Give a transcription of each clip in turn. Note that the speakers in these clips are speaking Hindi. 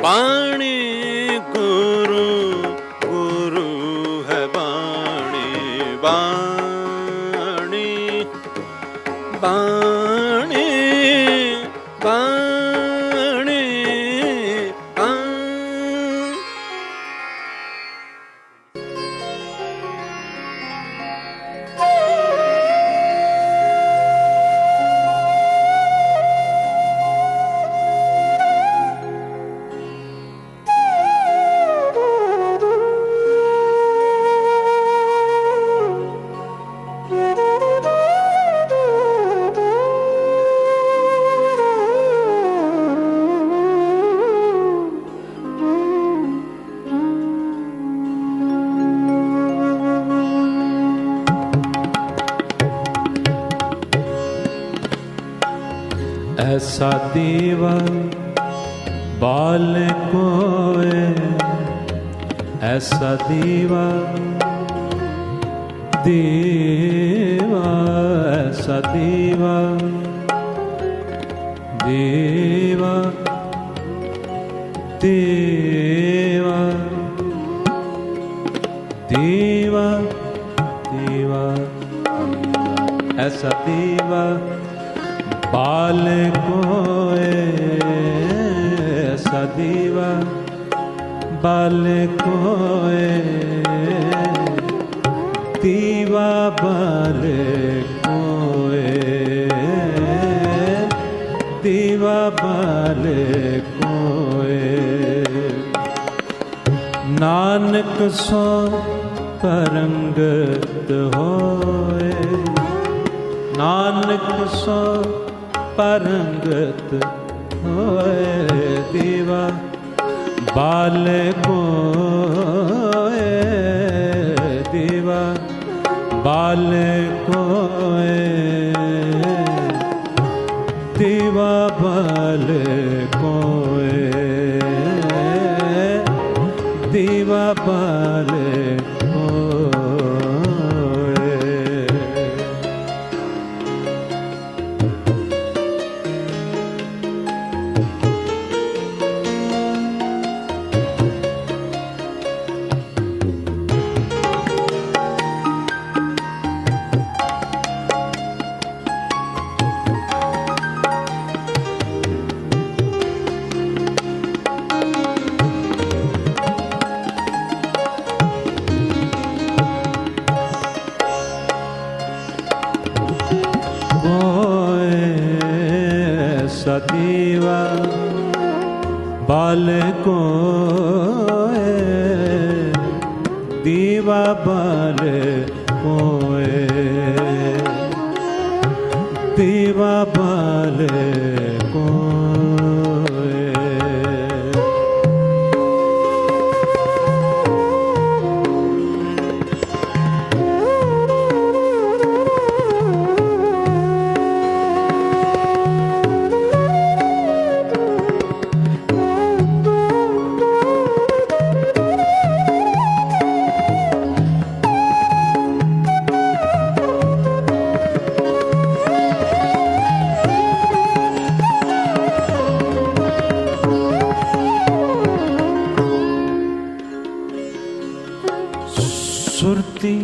बाणी गुरु गुरु है बाणी बाणी बाणी बाणी ऐसा दीवा बाल कोए, ऐसा दीवा दीवा, ऐसा दीवा दीवा दीवा दीवा दीवा, ऐसा दीवा बाल कोए, ऐसा दीवा बाल कोए, दीवा बाल कोए, दीवा बाल कोए। नानक सो परंगत होए, नानक सो परंगत होए, दीवा बाल कोए, दीवा बाल कोए, दीवा बाल कोए, दीवा बाल दीवा बाल कोए, दीवा बाल कोए, दीवा बाल कोए। सुरती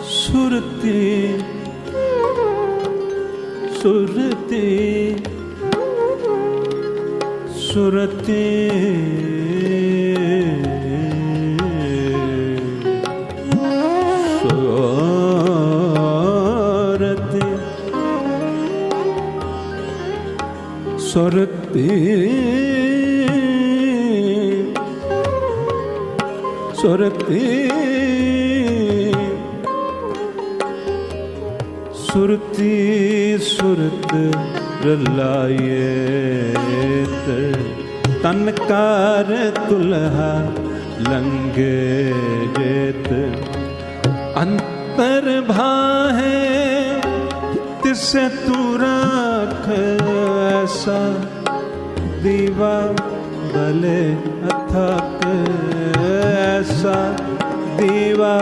सुरती सुरती सुरती सुरती सुरती सुरती सुरत रलायत, तनकार तुल्हा लंगे जेत, अंतर भाहे तिसे तू राख, ऐसा दीवा भले अथक, ऐसा दीवा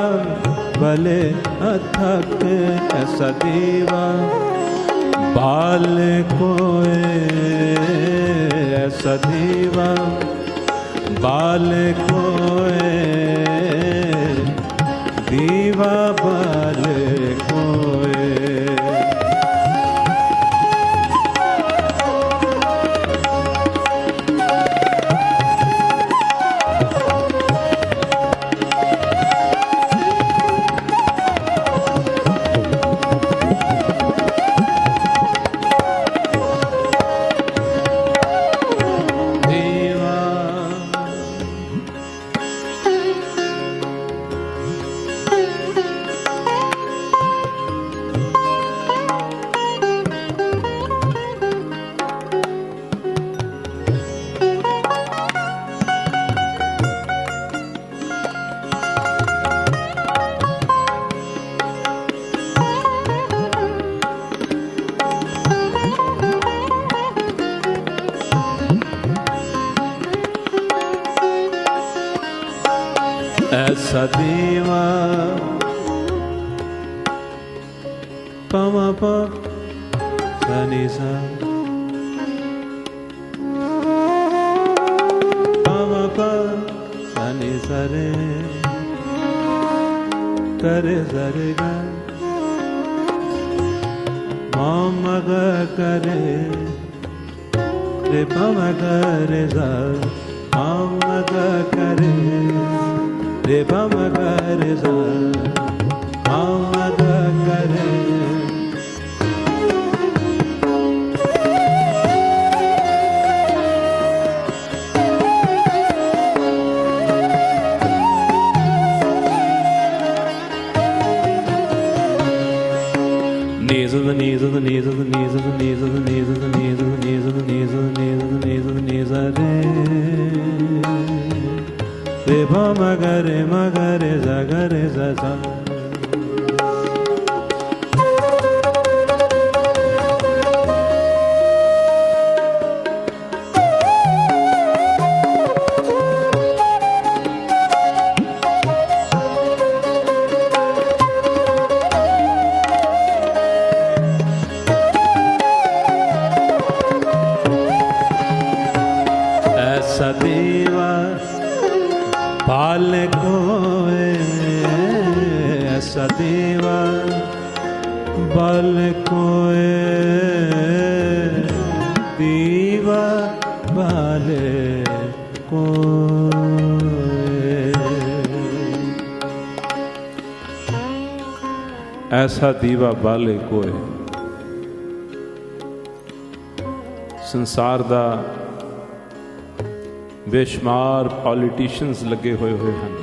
भले अथक, ऐसा दीवा बाल कोए ऐसा दीवा, बाल कोए दीवा बाल कोए। ऐसा दीवा पमा प सनी सा पमा प सनी सरे करे सरे गा मम ग करे रे पमा करे सा मम ग करे रे पम करे सा मम ग करे। रे मगरे मगरे जगरे सा। ऐसा दीवा बाल कोए ऐसा दीवा बाल कोए दीवा बाल कोए। ऐसा दीवा बाल कोए। संसार दा बेशुमार पॉलिटिशियंस लगे हुए हैं,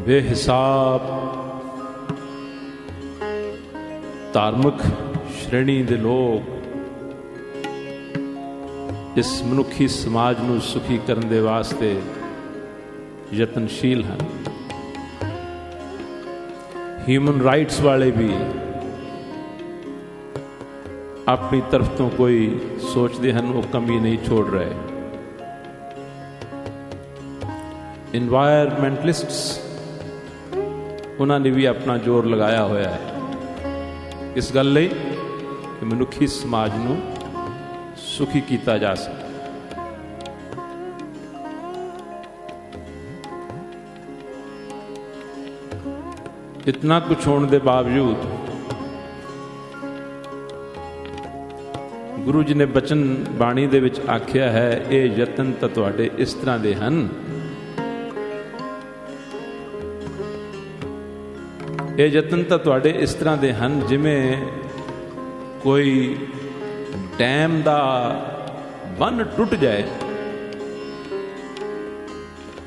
बेहिसाब धार्मिक श्रेणी दे लोग इस मनुखी समाज नूं सुखी करने दे वास्ते यतनशील हैं। ह्यूमन राइट्स वाले भी अपनी तरफ तो कोई सोचते हैं, वो कमी नहीं छोड़ रहे। इन्वायरमेंटलिस्ट्स उन्होंने भी अपना जोर लगाया होया है इस गल लई कि मनुखी समाज नूं सुखी किया जा सके। इतना कुछ होने के बावजूद गुरु जी ने बचन बाणी दे विच आख्या है, ये यतन तां तुहाडे इस तरह दे हन, ये यतन तां तुहाडे इस तरह दे हन जिवें कोई डैम दा बन टुट जाए।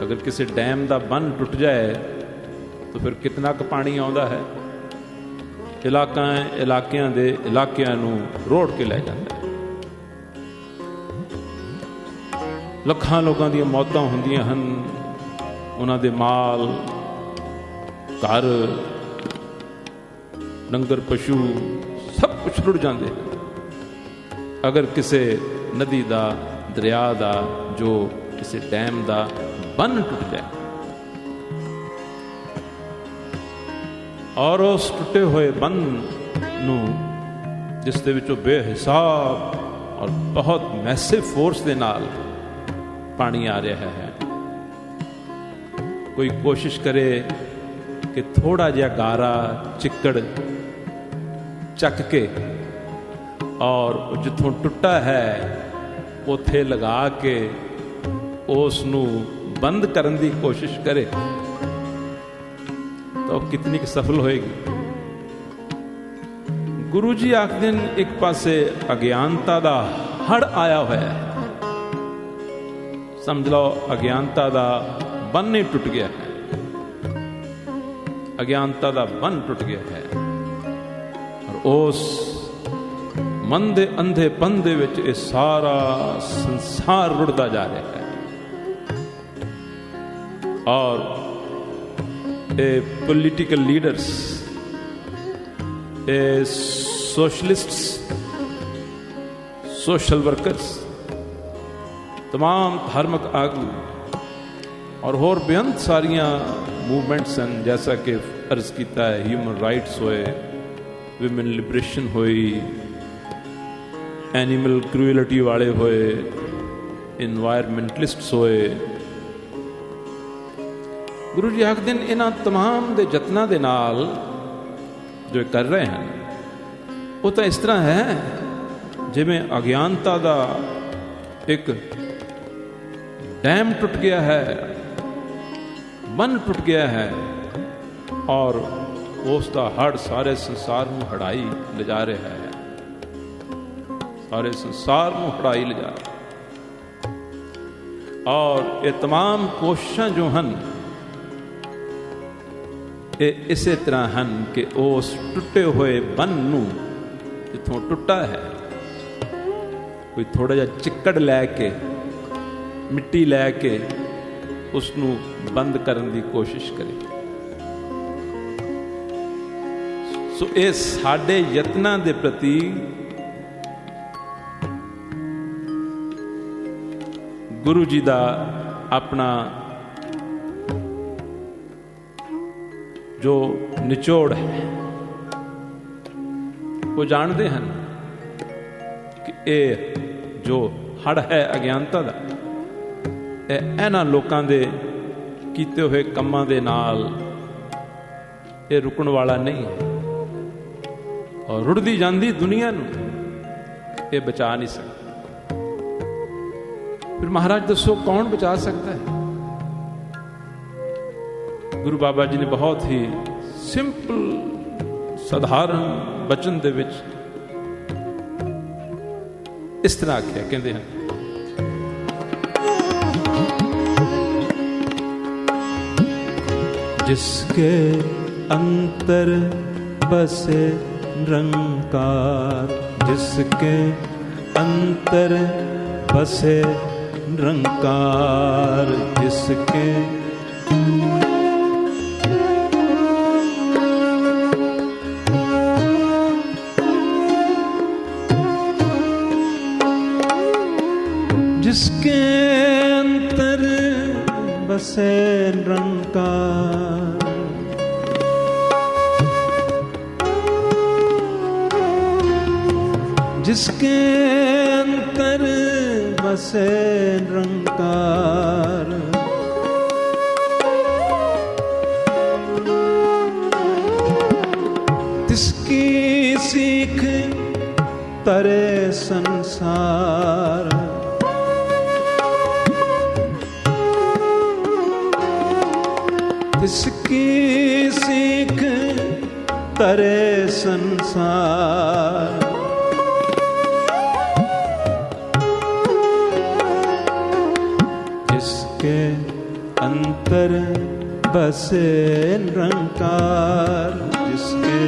अगर किसी डैम दा बन टुट जाए तो फिर कितना क पानी आउंदा है, इलाकियां दे इलाकियां नूं रोड़ के लै जांदा है। ਲੱਖਾਂ ਲੋਕਾਂ ਦੀਆਂ ਮੌਤਾਂ ਹੁੰਦੀਆਂ ਹਨ, ਉਹਨਾਂ ਦੇ ਮਾਲ ਘਰ ਡੰਗਰ ਪਸ਼ੂ ਸਭ ਕੁਝ ਰੁੜ ਜਾਂਦੇ ਹਨ। ਅਗਰ ਕਿਸੇ ਨਦੀ ਦਾ ਦਰਿਆ ਦਾ ਜੋ ਕਿਸੇ ਡੈਮ ਦਾ ਬੰਨ ਟੁੱਟ ਜਾਏ और उस टूटे हुए बंद ਨੂੰ ਜਿਸ ਦੇ ਵਿੱਚੋਂ ਬੇਹਿਸਾਬ ਔਰ ਬਹੁਤ ਮੈਸਿਵ ਫੋਰਸ ਦੇ ਨਾਲ ਪਾਣੀ ਆ ਰਿਹਾ ਹੈ, ਕੋਈ ਕੋਸ਼ਿਸ਼ ਕਰੇ ਕਿ ਥੋੜਾ ਜਿਹਾ ਗਾਰਾ ਚਿੱਕੜ ਚੱਕ ਕੇ ਔਰ ਜਿੱਥੋਂ ਟੁੱਟਾ ਹੈ ਉੱਥੇ ਲਗਾ ਕੇ ਉਸ ਨੂੰ ਬੰਦ ਕਰਨ ਦੀ ਕੋਸ਼ਿਸ਼ ਕਰੇ ਤਾਂ ਉਹ ਕਿਤਨੀ ਕੁ ਸਫਲ ਹੋਏਗੀ। ਗੁਰੂ ਜੀ ਆਖਦੇ ਨੇ ਇੱਕ ਪਾਸੇ ਅਗਿਆਨਤਾ ਦਾ ਹੜ ਆਇਆ ਹੋਇਆ ਹੈ, ਸਮਝ ਲਓ ਅਗਿਆਨਤਾ ਦਾ ਬੰਨ ਹੀ ਟੁੱਟ ਗਿਆ ਹੈ, ਅਗਿਆਨਤਾ ਦਾ ਬੰਨ ਟੁੱਟ ਗਿਆ ਹੈ ਔਰ ਉਸ ਮਨ ਦੇ ਅੰਧੇਪਨ ਦੇ ਵਿੱਚ ਇਹ ਸਾਰਾ ਸੰਸਾਰ ਰੁੜਦਾ ਜਾ ਰਿਹਾ ਹੈ ਔਰ ਇਹ ਪੋਲੀਟੀਕਲ ਲੀਡਰਸ, ਇਹ सोशलिस्ट्स, सोशल वर्कर्स, तमाम धार्मिक आगू और होर बेअंत सारिया मूवमेंट्स हैं, जैसा कि अर्ज किया है ह्यूमन राइट्स होए, विमेन लिबरेशन होई, एनीमल क्रूएलिटी वाले होए, इन्वायरमेंटलिस्ट्स होए। गुरु जी आखदे ने इन्हां तमाम दे जतनां दे नाल जो कर रहे हैं वो तो इस तरह है जिवें अज्ञानता का एक डैम टूट गया है, मन टूट गया है और उसका हड़ सारे संसार में हड़ाई ले जा रहा है, सारे संसार में हड़ाई ले जा रहा है। और ये तमाम कोशिशें जो हैं ये इसे तरह हैं कि उस टुटे हुए बन नूं जिथों टुटा है कोई थोड़ा जिहा चिक्कड़ लैके मिट्टी लैके उसनूं बंद करने की कोशिश करे। सो ये साडे यत्नां दे प्रति गुरु जी दा अपना जो निचोड़ है वो जानते हैं कि ये जो हड़ है अज्ञानता का इन्हां लोकां दे कीते हुए कामां दे नाल ये रुकण वाला नहीं है और रुड़दी जांदी दुनिया नूं ये बचा नहीं सकता। फिर महाराज दसो कौन बचा सकता है? गुरु बाबा जी ने बहुत ही सिंपल साधारण बचन दे विच इस तरह आख्या, कहते हैं जिसके अंतर बसे निरंकार, जिसके अंतर बसे निरंकार, जिसके जिसके अंतर बसे निरंकार, जिसके अंतर बसे निरंकार, तिसकी सीख तरे संसार, तिसकी सीख तरे संसार, जिसके अंतर बसे निरंकार, जिसके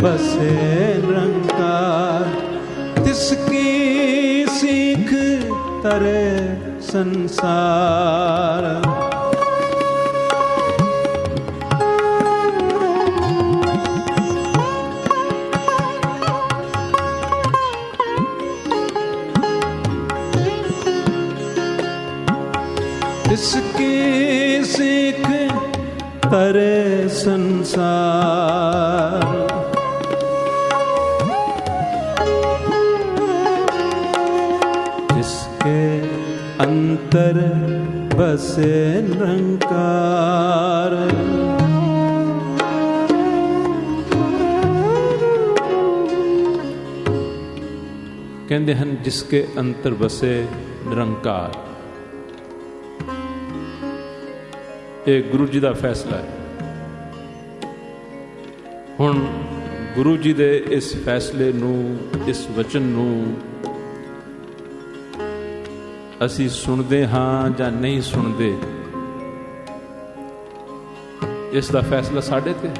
बसे निरंकार। तिसकी सीख तरे संसार। इसकी सीख तरे संसार। जिसके अंतर बसे निरंकार। कहते हैं जिसके अंतर बसे निरंकार। ਇਹ ਗੁਰੂ ਜੀ ਦਾ ਫੈਸਲਾ ਹੈ। ਹੁਣ ਗੁਰੂ ਜੀ ਦੇ ਇਸ ਫੈਸਲੇ ਨੂੰ, ਇਸ ਵਚਨ ਨੂੰ ਅਸੀਂ ਸੁਣਦੇ ਹਾਂ ਜਾਂ ਨਹੀਂ ਸੁਣਦੇ, ਇਸ ਦਾ ਫੈਸਲਾ ਸਾਡੇ ਤੇ ਹੈ।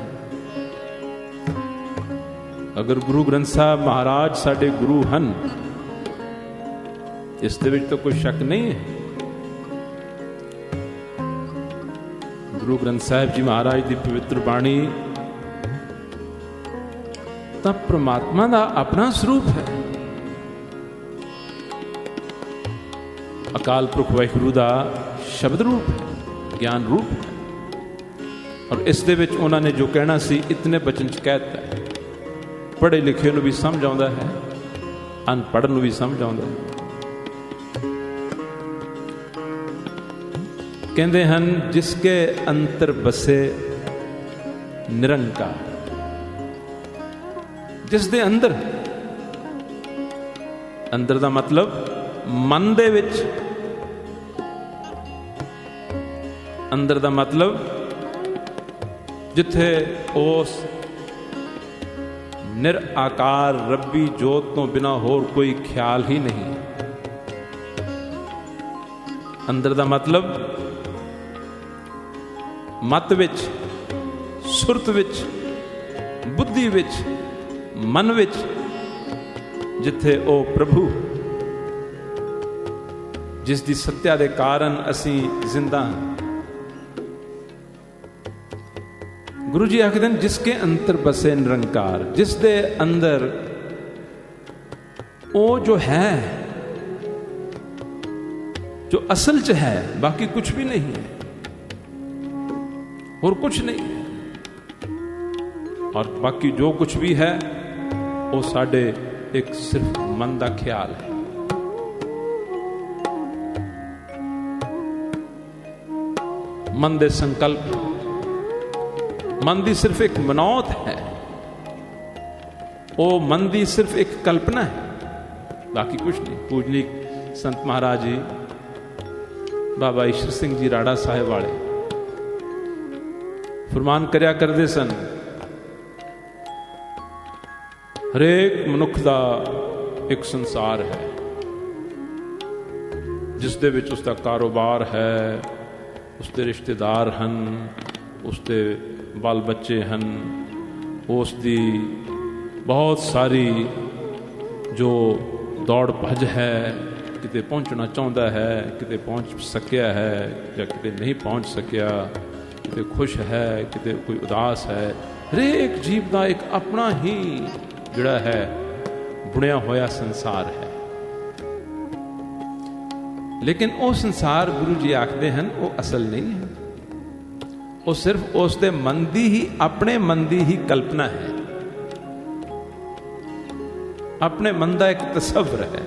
ਅਗਰ ਗੁਰੂ ਗ੍ਰੰਥ ਸਾਹਿਬ ਮਹਾਰਾਜ ਸਾਡੇ ਗੁਰੂ ਹਨ, ਇਸ ਦੇ ਵਿੱਚ ਤਾਂ ਕੋਈ ਸ਼ੱਕ ਨਹੀਂ ਹੈ। ਗੁਰੂ ਗ੍ਰੰਥ ਸਾਹਿਬ ਜੀ ਮਹਾਰਾਜ ਦੀ ਪਵਿੱਤਰ ਬਾਣੀ ਤਾਂ ਪ੍ਰਮਾਤਮਾ ਦਾ ਆਪਣਾ ਸਰੂਪ ਹੈ। ਅਕਾਲ ਪੁਰਖ ਵਾਹਿਗੁਰੂ ਦਾ ਸ਼ਬਦ ਰੂਪ ਹੈ, ਗਿਆਨ ਰੂਪ ਹੈ। ਔਰ ਇਸ ਦੇ ਵਿੱਚ ਉਹਨਾਂ ਨੇ ਜੋ ਕਹਿਣਾ ਸੀ ਇਤਨੇ ਬਚਨ ਚ ਕਹਿ ਦਿੱਤਾ। ਪੜ੍ਹੇ ਲਿਖੇ ਨੂੰ ਵੀ ਸਮਝ ਆਉਂਦਾ ਹੈ, ਅਨਪੜ੍ਹ ਨੂੰ ਵੀ ਸਮਝ ਆਉਂਦਾ ਹੈ। ਕਹਿੰਦੇ ਹਨ ਜਿਸਕੇ ਅੰਤਰ ਬਸੇ ਨਿਰੰਕਾਰ। ਜਿਸ ਦੇ ਅੰਦਰ, ਅੰਦਰ ਦਾ ਮਤਲਬ ਮਨ ਦੇ ਵਿੱਚ, ਅੰਦਰ ਦਾ ਮਤਲਬ ਜਿੱਥੇ ਉਸ ਨਿਰਾਕਾਰ ਰੱਬੀ ਜੋਤ ਤੋਂ ਬਿਨਾ ਹੋਰ ਕੋਈ ਖਿਆਲ ਹੀ ਨਹੀਂ। ਅੰਦਰ ਦਾ ਮਤਲਬ ਮਤ ਵਿੱਚ, ਸੁਰਤ ਵਿੱਚ, ਬੁੱਧੀ ਵਿੱਚ, ਮਨ ਵਿੱਚ, ਜਿੱਥੇ ਉਹ ਪ੍ਰਭੂ ਜਿਸ ਦੀ ਸੱਤਿਆ ਦੇ ਕਾਰਨ ਅਸੀਂ ਜ਼ਿੰਦਾ ਹਾਂ। ਗੁਰੂ ਜੀ ਆਖਦੇ ਹਨ ਜਿਸਕੇ ਅੰਦਰ ਬਸੇ ਨਿਰੰਕਾਰ। ਜਿਸ ਦੇ ਅੰਦਰ ਉਹ ਜੋ ਹੈ, ਜੋ ਅਸਲ ਚ ਹੈ, ਬਾਕੀ ਕੁਛ ਵੀ ਨਹੀਂ ਹੈ, और कुछ नहीं है। और बाकी जो कुछ भी है वो साढ़े एक सिर्फ मन का ख्याल है। मन दे संकल्प, मन दी सिर्फ एक मनौत है, वो मन दी सिर्फ एक कल्पना है, बाकी कुछ नहीं। पूजनीक संत महाराज जी बाबा ईश्वर सिंह जी राड़ा साहिब वाले फरमान करिया करते सन, हरेक मनुख का एक संसार है जिस दे विच उसका कारोबार है, उसके रिश्तेदार हैं, उसके बाल बच्चे हैं, उसकी बहुत सारी जो दौड़ भज है, किते पहुँचना चाहता है, किते पहुँच सकिया है या किते नहीं पहुँच सकिया, किते खुश है, किते कोई उदास है। हरेक जीव का एक अपना ही जिहड़ा है बुनिया होया संसार है। लेकिन वो संसार गुरु जी आखते हैं वो असल नहीं है, वो सिर्फ उसके मन की ही, अपने मन की ही कल्पना है, अपने मन का एक तसव्वुर है।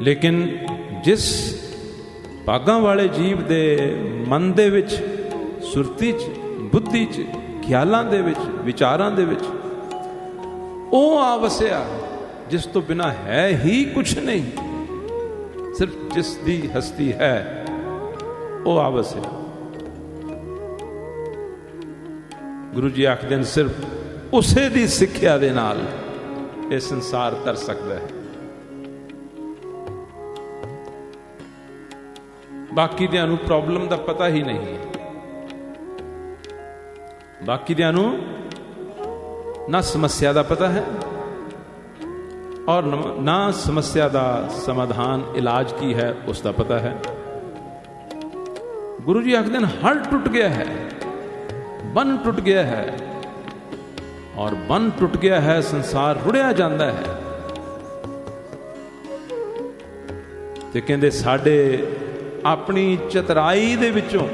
लेकिन जिस भागां वाले जीव दे मन दे विच, सुरती च, बुद्धि च, ख्यालां दे विच, विचारां दे विच ओ आ वसिया जिस तो बिना है ही कुछ नहीं, सिर्फ जिस दी हस्ती है ओ आ वसिया। गुरु जी आखदे ने सिर्फ उसे दी सिक्ख्या दे नाल ये संसार तर सकता है, बाकी दियां नूं प्रॉब्लम दा पता ही नहीं है। बाकी दियां नूं ना समस्या का पता है और ना समस्या का समाधान इलाज की है उसका पता है। गुरु जी आखदे हल टुट गया है, बन टुट गया है, और बन टुट गया है, संसार रुड़िया जाता है। ते कहंदे साडे अपनी चतराई दे विचों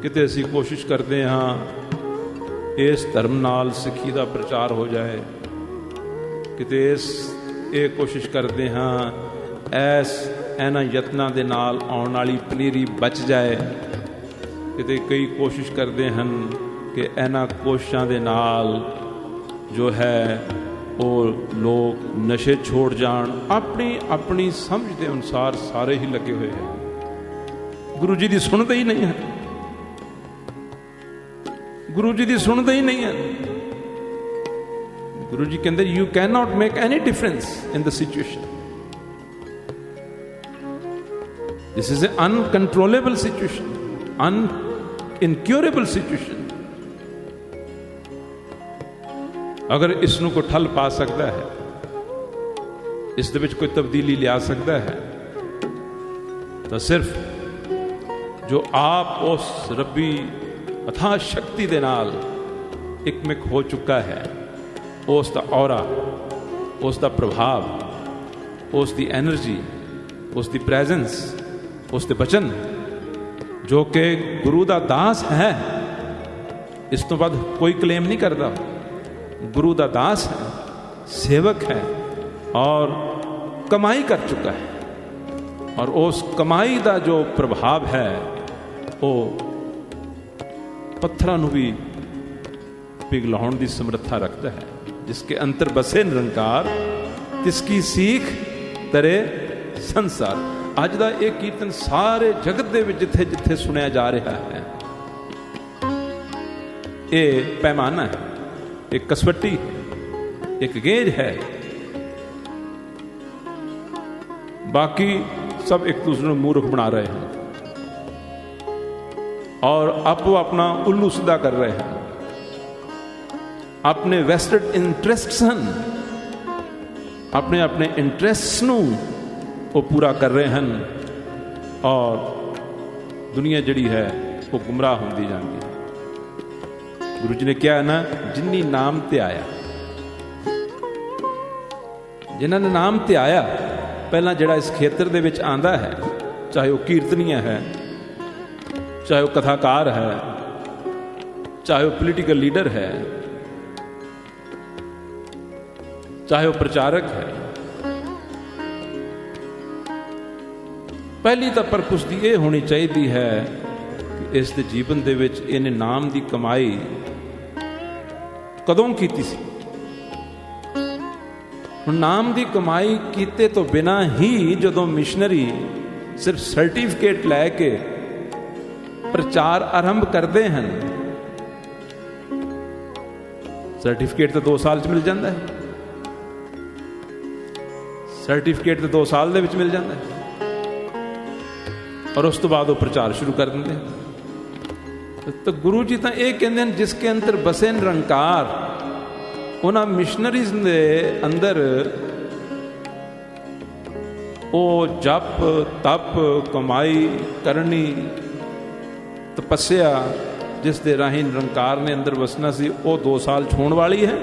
किते असीं कोशिश करते हाँ इस धर्म नाल सिੱਖੀ ਦਾ प्रचार हो जाए, किते ये कोशिश करते हाँ इन्हां यत्नां दे नाल आउण वाली पनीरी बच जाए, किते कई कोशिश करते हैं कि इन्हां कोशिशां दे नाल जो है वो लोग नशे छोड़ जान। अपनी अपनी समझ के अनुसार सारे ही लगे हुए हैं, गुरु जी की सुनते ही नहीं है, गुरु जी की सुनते ही नहीं है। गुरु जी कहते you can not make any difference in the situation, this is a uncontrollable situation, incurable situation. अगर इसनों को ठल पा सकता है, इस दे विच कोई तब्दीली लिया सकता है, तो सिर्फ जो आप उस रब्बी अथाह शक्ति दे नाल एकमिक हो चुका है, उसका औरा, उसका प्रभाव, उसकी एनर्जी, उसकी प्रेजेंस, उसके बचन जो कि गुरु का दास है, इस तो बाद कोई क्लेम नहीं करता। गुरु का दास है, सेवक है और कमाई कर चुका है, और उस कमाई का जो प्रभाव है वो पत्थरां नूं भी पिघलाउण की समर्था रखता है। जिसके अंतर बसे निरंकार तिसकी सीख तरे संसार। अज का यह कीर्तन सारे जगत दे विच जिथे जिथे सुनिया जा रहा है, ये पैमाना है, एक कसवट्टी, एक गेज है। बाकी सब एक दूसरे को मूर्ख बना रहे हैं और आपो अपना उल्लू सीधा कर रहे हैं, अपने वेस्टेड इंटरेस्ट्स हैं, अपने अपने इंटरेस्ट्स नूं वो पूरा कर रहे हैं और दुनिया जड़ी है वो गुमराह होती जाती है। गुरु जी ने क्या है ना, जिन्नी नाम ते आया, जिन्होंने नाम ते आया, पहला जड़ा इस खेतर दे विच आंदा है, चाहे वो कीर्तनीय है, चाहे वो कथाकार है, चाहे वो पोलिटिकल लीडर है, चाहे वो प्रचारक है, पहली तो परखुश दी ये होनी चाहिए है कि इस दे जीवन दे विच इन्हें नाम की कमाई कदों कीती सी। नाम की कमाई कीते तो बिना ही जदों मिशनरी सिर्फ सर्टिफिकेट लैके प्रचार आरंभ करते हैं, सर्टिफिकेट तो 2 साल च मिल जाता है, सर्टिफिकेट तो 2 साल दे विच मिल जाता है और उस तो बाद वो प्रचार शुरू कर देंगे। तो गुरु जी तो ये कहते हैं जिसके अंदर बसे निरंकार, उन्होंने मिशनरीज के अंदर वो जप तप कमाई करनी तपस्या जिस दे राही निरंकार ने अंदर वसना सी, वो 2 साल छोड़ वाली है।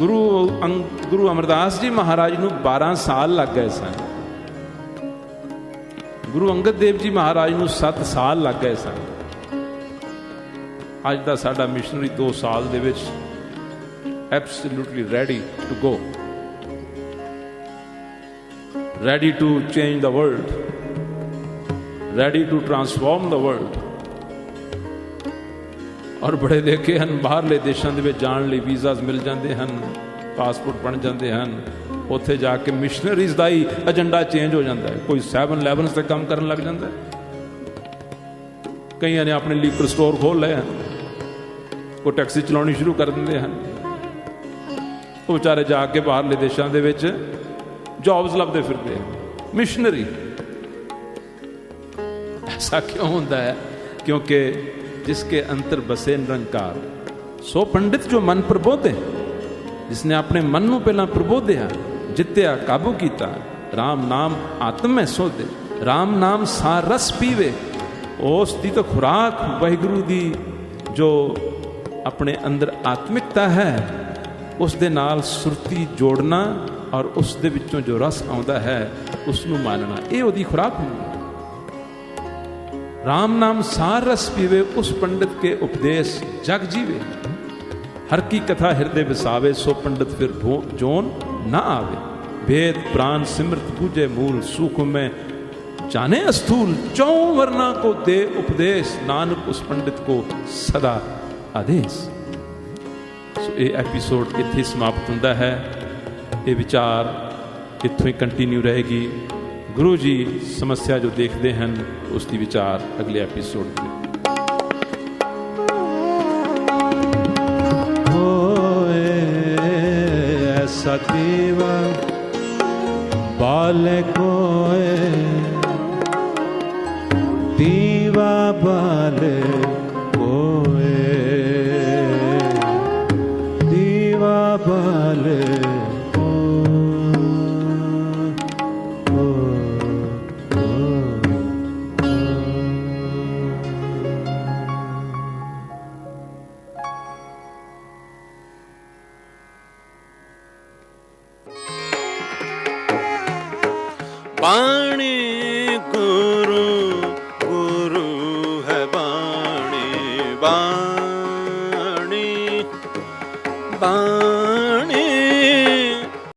गुरु अमरदास जी महाराज नूं 12 साल लग गए सन, गुरु अंगद देव जी महाराज नूं 7 साल लग गए सन। अज दा साडा मिशनरी 2 साल दे which absolutely ready to go, ready to change the world, ready to transform the world. और बड़े देखे हैं बाहरले देशों के जाने लिए वीज़ा मिल जाते हैं, पासपोर्ट बन जाते हैं, उत्थे जाके मिशनरीज का ही एजेंडा चेंज हो जाता है। कोई 7-11 से काम करने लग जाता है, कई ने अपने लीकर स्टोर खोल लिया, कोई टैक्सी चलानी शुरू कर देते हैं, वो बेचारे जाके बाहरले देशों के जॉब्स लभते फिरते हैं। मिशनरी। ऐसा क्यों होता है? क्योंकि जिसके अंतर बसे निरंकार, सो पंडित जो मन प्रबोधे, जिसने अपने मन नूं पहला प्रबोधिया, जित्या काबू कीता, राम नाम आत्म में सोधे, राम नाम सार रस पीवे, उस दी तो खुराक वाहिगुरु दी जो अपने अंदर आत्मिकता है उस दे नाल सुरती जोड़ना और उस दे विचों जो रस आउंदा है उसनूं मानना, ये ओदी खुराक हुंदी। राम नाम सार रस पीवे, उस पंडित के उपदेश जग जीवे, हर की कथा हृदय बसावे, सो पंडित फिर जोन ना आवे, भेद प्राण सिमृत पूजे मूल, सुख में जाने अस्थूल, चौं वर्णा को दे उपदेश, नानक उस पंडित को सदा आदेश। सो ये एपीसोड इत्थे समाप्त हुंदा है, ये विचार इत्थों ही कंटिन्यू रहेगी। गुरु जी समस्या जो देखते हैं उसकी विचार अगले एपीसोड में। ऐसा दीवा बाले कोए, दीवा बाले कोए, दीवा बाले बाणी गुरु गुरु है बाणी, बाणी बाणी